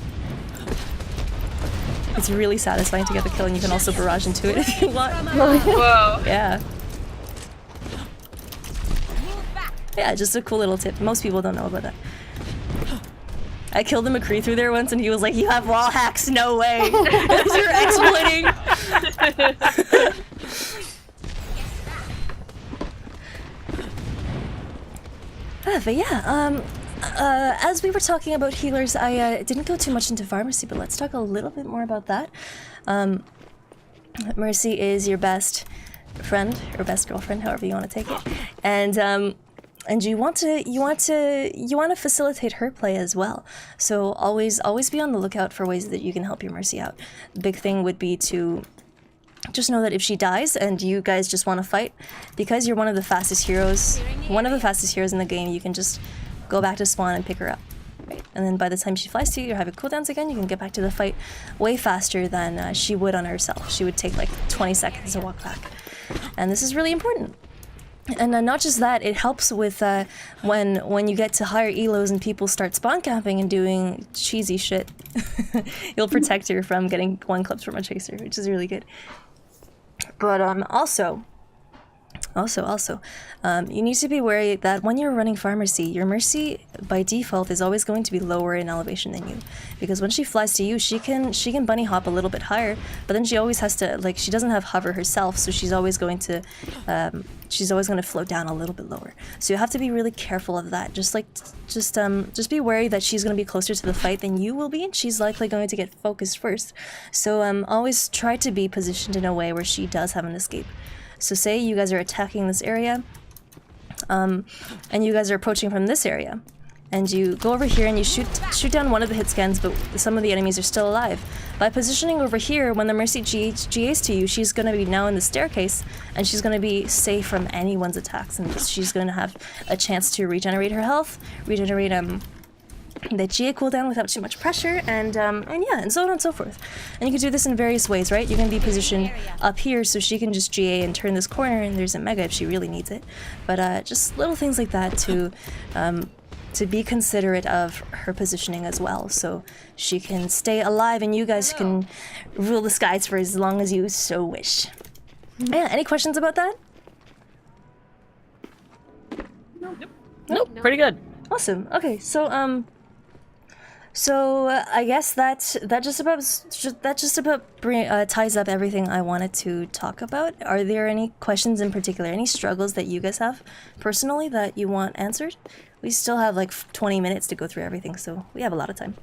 It's really satisfying to get the kill, and you can also barrage into it if you want. Whoa. Yeah. Yeah, just a cool little tip. Most people don't know about that. I killed the McCree through there once, and he was like, "You have wall hacks? No way! You're exploiting." But yeah, as we were talking about healers, I didn't go too much into pharmacy, but let's talk a little bit more about that. Mercy is your best friend, or best girlfriend, however you want to take it, and and you want to facilitate her play as well. So always be on the lookout for ways that you can help your Mercy out. The big thing would be to just know that if she dies and you guys just want to fight, because you're one of the fastest heroes in the game, you can just go back to spawn and pick her up. Right? And then by the time she flies to you, you're having cooldowns again, you can get back to the fight way faster than she would on herself. She would take like 20 seconds to walk back. And this is really important. And not just that, it helps with when you get to higher elos and people start spawn camping and doing cheesy shit. You'll protect her from getting one clipped from a chaser, which is really good. But also, you need to be wary that when you're running Pharmacy, your Mercy by default is always going to be lower in elevation than you, because when she flies to you, she can bunny hop a little bit higher, but then she always has to, like, she doesn't have hover herself, so she's always going to float down a little bit lower. So you have to be really careful of that. Just be wary that she's going to be closer to the fight than you will be, and she's likely going to get focused first. So always try to be positioned in a way where she does have an escape. So say you guys are attacking this area, and you guys are approaching from this area, and you go over here and you shoot down one of the hit scans, but some of the enemies are still alive. By positioning over here, when the Mercy GAs to you, she's going to be now in the staircase, and she's going to be safe from anyone's attacks, and she's going to have a chance to regenerate her health, regenerate the GA cooldown without too much pressure, and yeah, and so on and so forth. And you can do this in various ways, right? You can be positioned up here so she can just GA and turn this corner, and there's a mega if she really needs it. But just little things like that to be considerate of her positioning as well, so she can stay alive and you guys can rule the skies for as long as you so wish. Yeah, any questions about that? Nope, pretty good. Awesome. Okay, so I guess that just about ties up everything I wanted to talk about. Are there any questions in particular, any struggles that you guys have personally that you want answered? We still have like 20 minutes to go through everything, so we have a lot of time.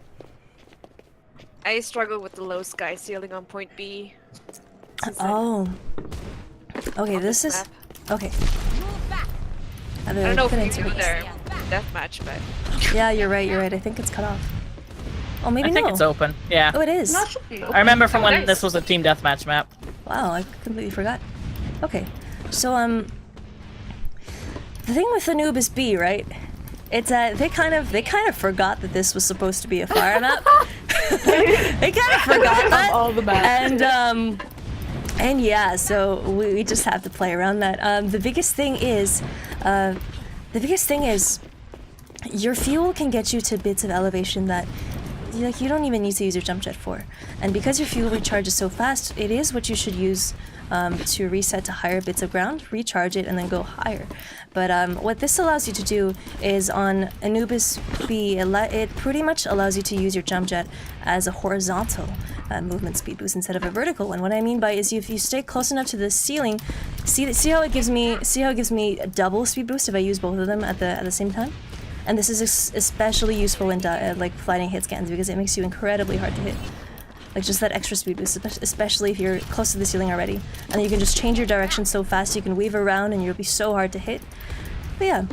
I struggle with the low sky ceiling on point B. Oh. Okay, this is... map. Okay. I don't know if you do their deathmatch, but... Yeah, you're right. I think it's cut off. Oh, maybe I think it's open. Yeah. Oh, it is. I remember from when this was a team deathmatch map. Wow, I completely forgot. Okay, so the thing with the noob is B, right? It's they kind of forgot that this was supposed to be a fire map. They kind of forgot that. All the maps. And yeah, so we just have to play around that. The biggest thing is your fuel can get you to bits of elevation that you don't even need to use your jump jet for. And because your fuel recharges so fast, it is what you should use to reset to higher bits of ground, recharge it, and then go higher. But what this allows you to do is on Anubis B, it pretty much allows you to use your jump jet as a horizontal movement speed boost instead of a vertical one. What I mean by is if you stay close enough to the ceiling, see how it gives me a double speed boost if I use both of them at the same time. And this is especially useful in like flying hit scans because it makes you incredibly hard to hit. Like just that extra speed boost, especially if you're close to the ceiling already. And you can just change your direction so fast, you can weave around and you'll be so hard to hit. But yeah.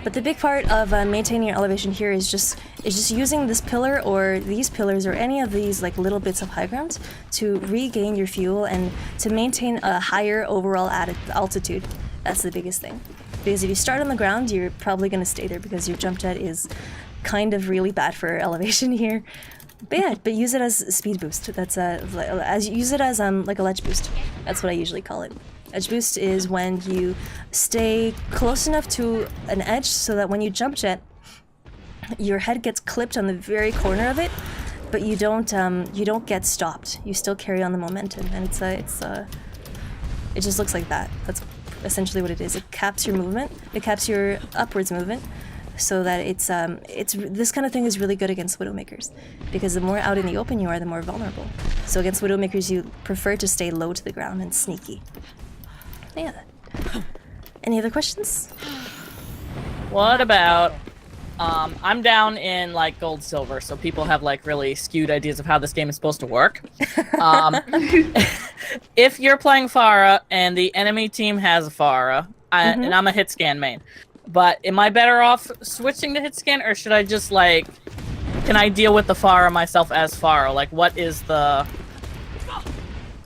But the big part of maintaining your elevation here is just using this pillar or these pillars or any of these like little bits of high ground to regain your fuel and to maintain a higher overall altitude. That's the biggest thing. Because if you start on the ground, you're probably going to stay there because your jump jet is kind of really bad for elevation here. But yeah, but use it as a speed boost. That's use it as like a ledge boost. That's what I usually call it. Edge boost is when you stay close enough to an edge so that when you jump jet, your head gets clipped on the very corner of it, but you don't get stopped. You still carry on the momentum, and it just looks like that. That's essentially what it is. It caps your movement. It caps your upwards movement, so that it's this kind of thing is really good against Widowmakers, because the more out in the open you are, the more vulnerable. So against Widowmakers, you prefer to stay low to the ground and sneaky. Yeah. Any other questions? What about I'm down in like gold silver, so people have like really skewed ideas of how this game is supposed to work. If you're playing Pharah and the enemy team has a Pharah, and I'm a hit scan main, But am I better off switching to hit scan, or should I just like? Can I deal with the Pharah myself as Pharah? Like, what is the?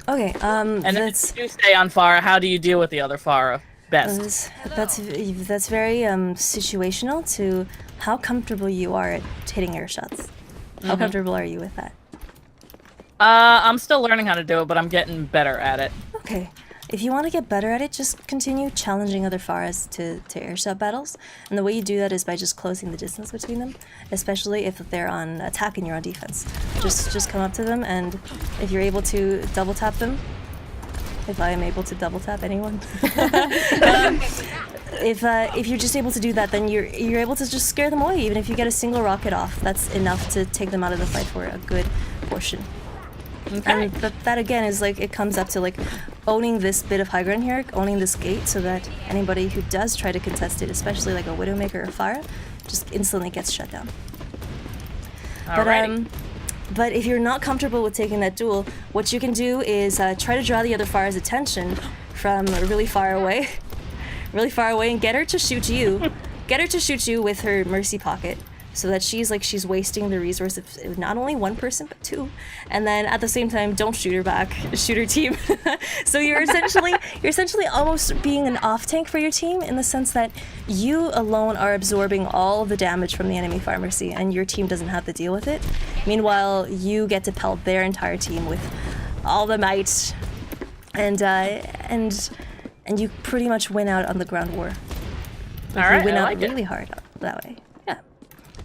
Okay. And then if you stay on Pharah, how do you deal with the other Pharah best? That's very situational to how comfortable you are at hitting air shots. How comfortable are you with that? I'm still learning how to do it, but I'm getting better at it. Okay. If you want to get better at it, just continue challenging other Pharahs to airshot battles. And the way you do that is by just closing the distance between them, especially if they're on attack and you're on defense. Just come up to them, and if you're able to double tap them, if I am able to double tap anyone, if you're just able to do that, then you're able to just scare them away. Even if you get a single rocket off, that's enough to take them out of the fight for a good portion. Okay. And that again is like, it comes up to like owning this bit of high ground here, owning this gate, so that anybody who does try to contest it, especially like a Widowmaker or Pharah, just instantly gets shut down. Alrighty. But if you're not comfortable with taking that duel, what you can do is try to draw the other Pharah's attention from really far away, and get her to shoot you. Get her to shoot you with her mercy pocket, so that she's wasting the resource of not only one person but two, and then at the same time don't shoot her back, shoot her team. So you're essentially almost being an off tank for your team, in the sense that you alone are absorbing all the damage from the enemy pharmacy, and your team doesn't have to deal with it. Meanwhile, you get to pelt their entire team with all the might, and you pretty much win out on the ground war. All right, You win I out like really hard that way.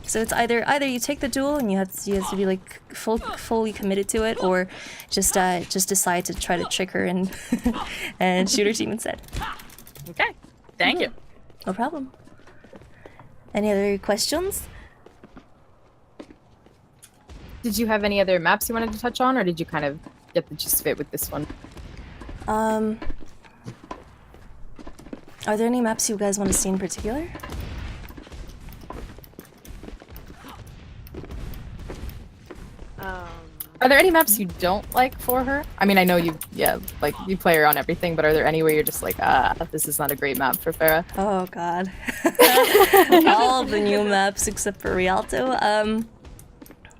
So it's either you take the duel and you have to be like fully committed to it, or just decide to try to trick her and and shoot her team instead. Okay. Thank you. No problem. Any other questions? Did you have any other maps you wanted to touch on, or did you kind of get the gist of it with this one? Are there any maps you guys want to see in particular? Are there any maps you don't like for her? I mean, I know you play her on everything, but are there any where you're just like, this is not a great map for Farah? Oh god. All of the new maps except for Rialto.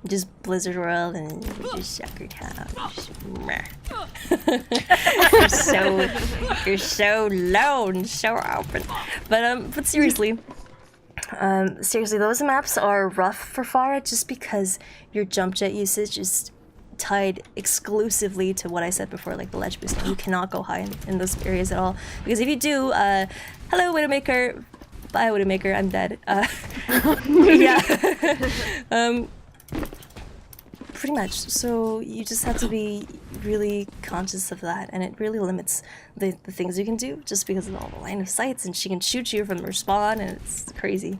Just Blizzard World and just Sucker Town. You're so lone, so open. But seriously, those maps are rough for Pharah, just because your jump jet usage is tied exclusively to what I said before, like the ledge boost. You cannot go high in those areas at all, because if you do, hello Widowmaker, bye Widowmaker, I'm dead. Yeah. Pretty much. So you just have to be really conscious of that, and it really limits the things you can do, just because of all the line of sights, and she can shoot you from her spawn, and it's crazy.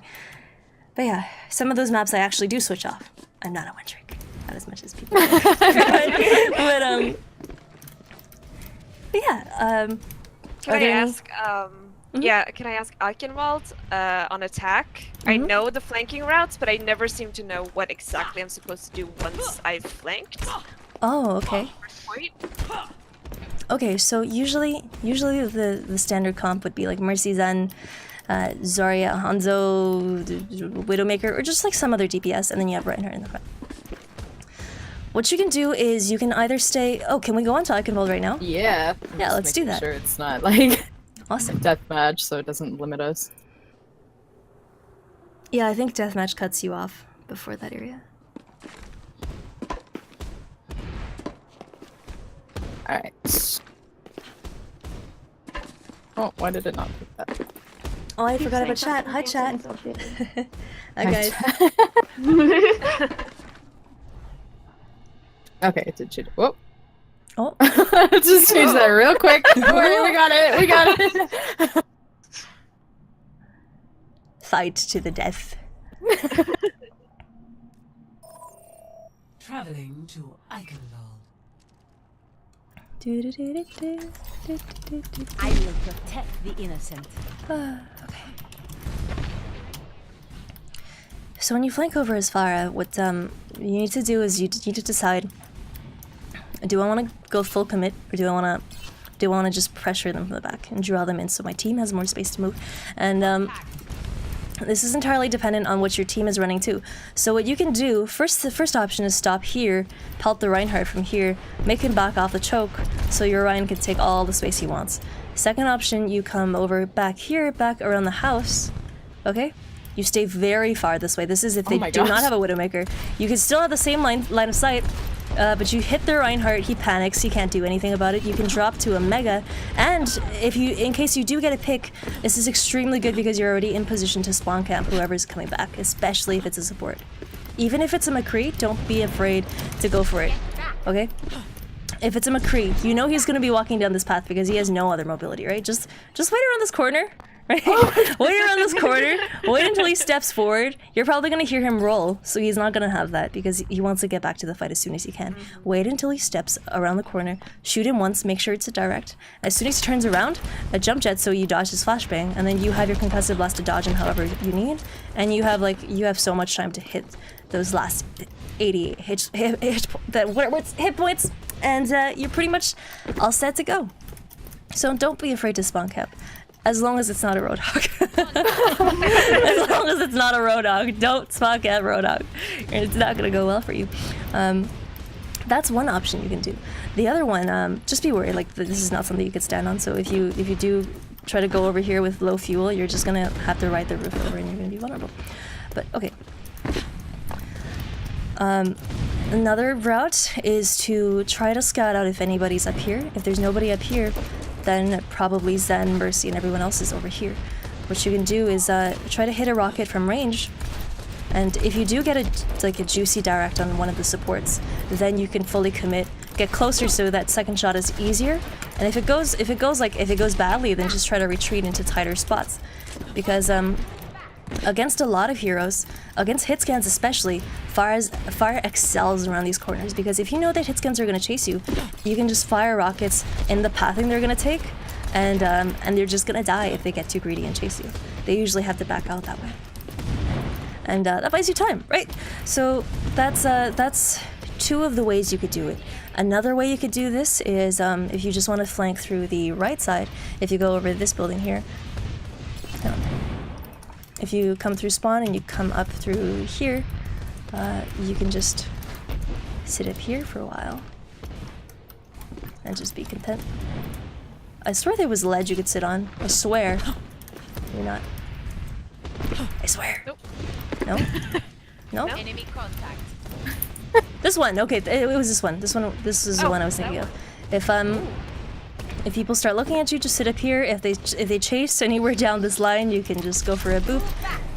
But yeah, some of those maps I actually do switch off. I'm not a one trick, not as much as people think. but yeah, Can I ask? Yeah, can I ask Eichenwald on attack? I know the flanking routes, but I never seem to know what exactly I'm supposed to do once I've flanked. Oh, okay. Point. Okay, so usually the standard comp would be like Mercy Zen, Zarya, Hanzo, Widowmaker, or just like some other DPS, and then you have Reinhardt in the front. What you can do is you can either stay... Oh, can we go on to Eichenwald right now? Yeah. Yeah, let's do that. Sure, it's not like Awesome. deathmatch, so it doesn't limit us. Yeah, I think deathmatch cuts you off before that area. Alright. Oh, why did it not pick that? Oh, I forgot about chat. Hi, chat. Hi, guys. Okay, it did shoot. Whoa. Oh. Just change that real quick. Don't worry, we got it. We got it. Fight to the death. Traveling to Eichenwald. I will protect the innocent. Okay. So when you flank over as Pharah, what you need to do is you need to decide: do I want to go full commit, or do I want to just pressure them from the back and draw them in so my team has more space to move? And This is entirely dependent on what your team is running too. So what you can do, the first option is stop here, pelt the Reinhardt from here, make him back off the choke so your Ryan can take all the space he wants. Second option, you come over back here, back around the house, okay? You stay very far this way. This is if they do not have a Widowmaker. You can still have the same line of sight, but you hit the Reinhardt, he panics, he can't do anything about it. You can drop to a Mega, and in case you do get a pick, this is extremely good because you're already in position to spawn camp whoever's coming back, especially if it's a support. Even if it's a McCree, don't be afraid to go for it, okay? If it's a McCree, you know he's gonna be walking down this path because he has no other mobility, right? Just wait around this corner, right? Wait around this corner, wait until he steps forward. You're probably gonna hear him roll, so he's not gonna have that because he wants to get back to the fight as soon as he can. Wait until he steps around the corner, shoot him once, make sure it's a direct. As soon as he turns around, a jump jet so you dodge his flashbang, and then you have your concussive blast to dodge him however you need, and you have so much time to hit those last 80 hit points, and you're pretty much all set to go. So don't be afraid to spawn cap. As long as it's not a Roadhog. As long as it's not a Roadhog, don't spawn cap Roadhog. It's not gonna go well for you. That's one option you can do. The other one, just be worried, like this is not something you could stand on, so if you do try to go over here with low fuel, you're just gonna have to ride the roof over and you're gonna be vulnerable. But okay. Another route is to try to scout out if anybody's up here. If there's nobody up here, then probably Zen, Mercy, and everyone else is over here. What you can do is try to hit a rocket from range, and if you do get a juicy direct on one of the supports, then you can fully commit, get closer so that second shot is easier. And if it goes badly, then just try to retreat into tighter spots, because against a lot of heroes, against hit scans especially, Pharah excels around these corners, because if you know that hit scans are going to chase you, you can just fire rockets in the pathing they're going to take, and they're just going to die if they get too greedy and chase you. They usually have to back out that way. And that buys you time, right? So that's two of the ways you could do it. Another way you could do this is if you just want to flank through the right side, if you go over this building here, if you come through spawn and you come up through here, you can just sit up here for a while and just be content. I swear there was a ledge you could sit on. I swear. You're not. I swear. Nope. No? No? Enemy contact. This one. Okay, it was this one. This is the one I was thinking of. If people start looking at you, just sit up here. If they chase anywhere down this line, you can just go for a boop.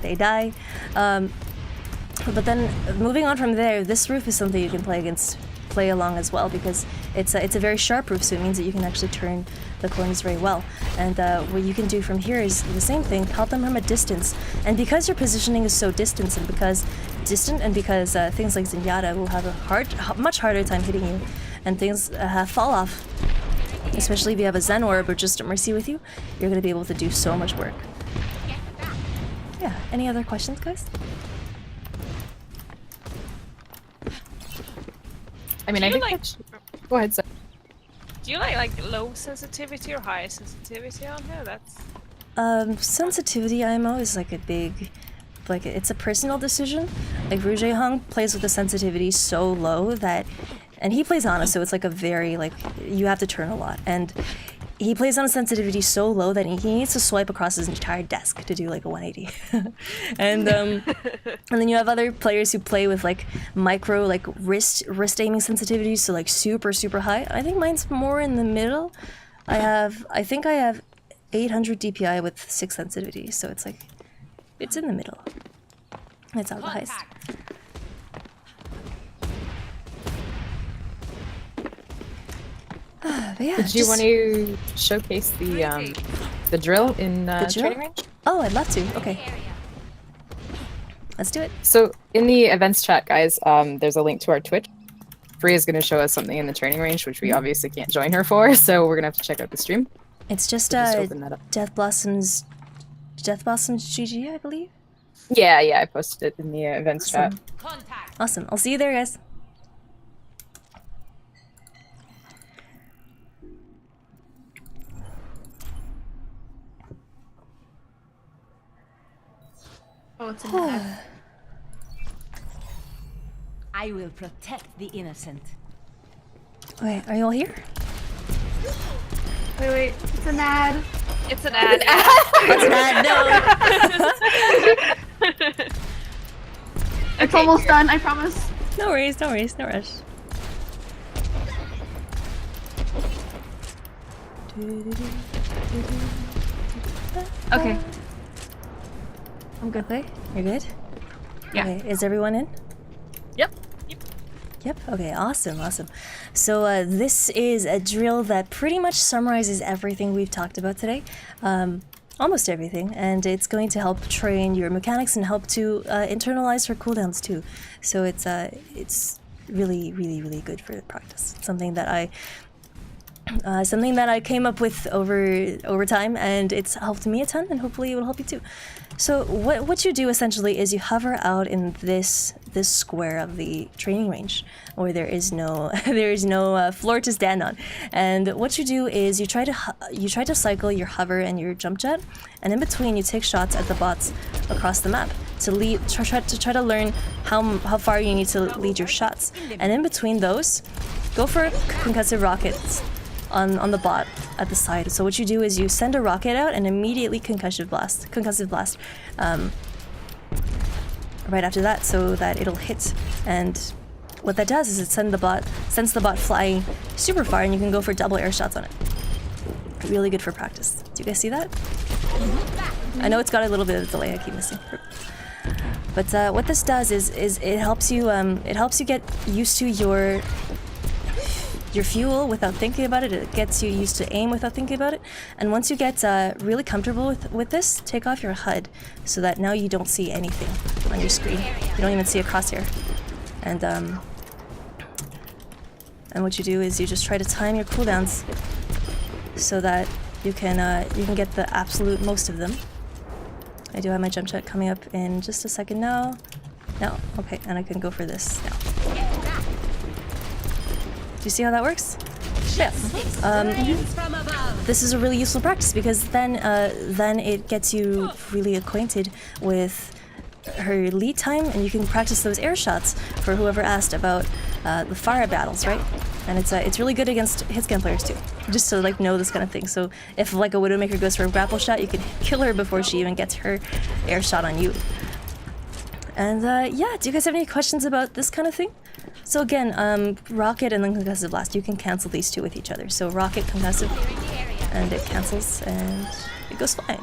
They die. But then moving on from there, this roof is something you can play along as well, because it's a very sharp roof, so it means that you can actually turn the corners very well. And what you can do from here is the same thing, pelt them from a distance. And because your positioning is so distant, and because things like Zenyatta will have a much harder time hitting you, and things fall off, especially if you have a Zen Orb or just a Mercy with you, you're going to be able to do so much work. Yeah, any other questions, guys? I mean, I think go ahead, sir. Do you like low sensitivity or high sensitivity on here? That's Sensitivity IMO is like a big, it's a personal decision. Like Rouge Hung plays with the sensitivity so low that, and he plays Ana, so it's like a very, you have to turn a lot. And he plays on a sensitivity so low that he needs to swipe across his entire desk to do like a 180. And then you have other players who play with micro, wrist aiming sensitivity, so super, super high. I think mine's more in the middle. I think I have 800 DPI with 6 sensitivity, so it's in the middle. It's not the highest. Yeah, Did you want to showcase the drill in training range? Oh, I'd love to. Okay. Let's do it. So in the events chat, guys, there's a link to our Twitch. Fareeha is going to show us something in the training range, which we obviously can't join her for, so we're going to have to check out the stream. It's just, open that up. Death Blossoms GG, I believe? Yeah, I posted it in the events chat. Awesome. I'll see you there, guys. Oh, it's an ad. I will protect the innocent. Okay, are you all here? Wait, it's an ad. It's an ad. That's bad. It's almost done, I promise. No worries, no worries, no rush. Okay. I'm good. Okay, you're good? Yeah. Okay, is everyone in? Yep. Yep. Okay. Awesome. Awesome. So this is a drill that pretty much summarizes everything we've talked about today, almost everything, and it's going to help train your mechanics and help to internalize her cooldowns too. So it's really, really, really good for practice. It's something that I came up with over time, and it's helped me a ton, and hopefully it will help you too. So what you do essentially is you hover out in this square of the training range, where there is no floor to stand on, and what you do is you try to cycle your hover and your jump jet, and in between you take shots at the bots across the map to try to learn how far you need to lead your shots, and in between those, go for concussive rockets on the bot at the side. So what you do is you send a rocket out and immediately concussive blast right after that, so that it'll hit. And what that does is it sends the bot flying super far, and you can go for double air shots on it. Really good for practice. Do you guys see that? I know it's got a little bit of a delay. I keep missing. But what this does is it helps you get used to your fuel without thinking about it. It gets you used to aim without thinking about it. And once you get really comfortable with this, take off your HUD so that now you don't see anything on your screen. You don't even see a crosshair. And what you do is you just try to time your cooldowns so that you can get the absolute most of them. I do have my jump jet coming up in just a second now. No, okay, and I can go for this now. Do you see how that works? Yeah. This is a really useful practice because then it gets you really acquainted with her lead time, and you can practice those air shots for whoever asked about the Pharah battles, right? And it's really good against hitscan players too, just to like know this kind of thing. So if like a Widowmaker goes for a grapple shot, you can kill her before she even gets her air shot on you. And yeah, do you guys have any questions about this kind of thing? So again, rocket and then concussive blast, you can cancel these two with each other. So rocket, concussive, and it cancels and it goes flying.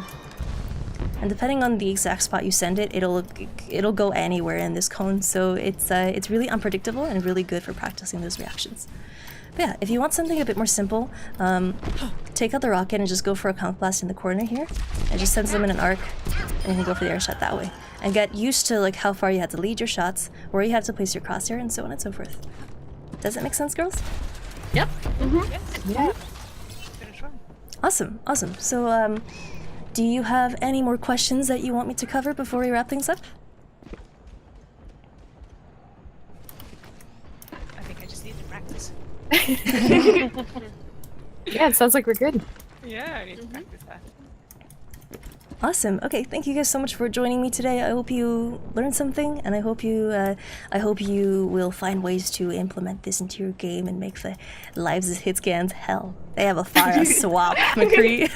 And depending on the exact spot you send it, it'll go anywhere in this cone. So it's really unpredictable and really good for practicing those reactions. But yeah, if you want something a bit more simple, take out the rocket and just go for a conch blast in the corner here. It just sends them in an arc, and you can go for the air shot that way. And get used to like how far you have to lead your shots, where you have to place your crosshair, and so on and so forth. Does that make sense, girls? Yep. Yeah. Awesome, awesome. So do you have any more questions that you want me to cover before we wrap things up? I think I just need to practice. Yeah, it sounds like we're good. Yeah, I need to practice that. Awesome. Okay, thank you guys so much for joining me today. I hope you learned something, and I hope you will find ways to implement this into your game and make the lives of hitscans hell. They have a fire swap, McCree.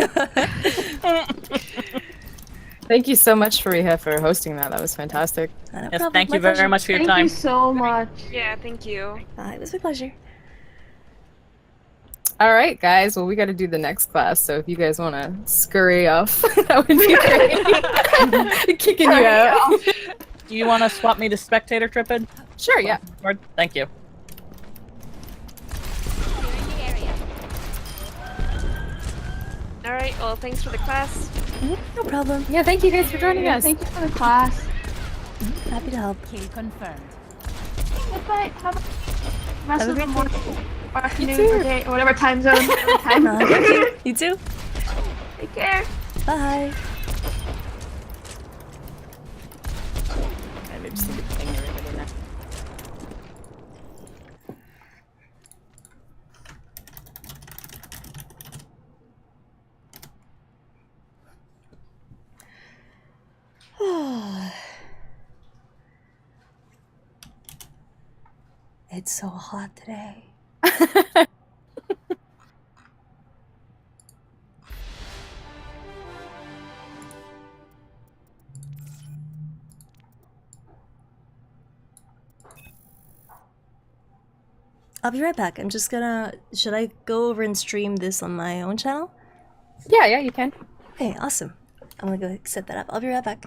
Thank you so much, Fareeha, for hosting that. That was fantastic. No Yes, problem. thank My you very pleasure. much for your Thank time. you so much. Yeah, thank you. It was my pleasure. All right, guys. Well, we got to do the next class. So if you guys want to scurry off, that would be great. Kicking you out. Do you want to swap me to spectator, Trippin? Sure. Yeah. Thank you. All right. Well, thanks for the class. No problem. Yeah. Thank you guys for joining us. Thank you for the class. Happy to help. Kill confirmed. Goodbye. Have a rest Have a of the great day. morning or afternoon too. or day or whatever time zone. Whatever time. Thank you. You too. Take care. Bye. I just need to ping everybody now. It's so hot today. I'll be right back. I'm just gonna... Should I go over and stream this on my own channel? Yeah, you can. Okay, awesome. I'm gonna go set that up. I'll be right back.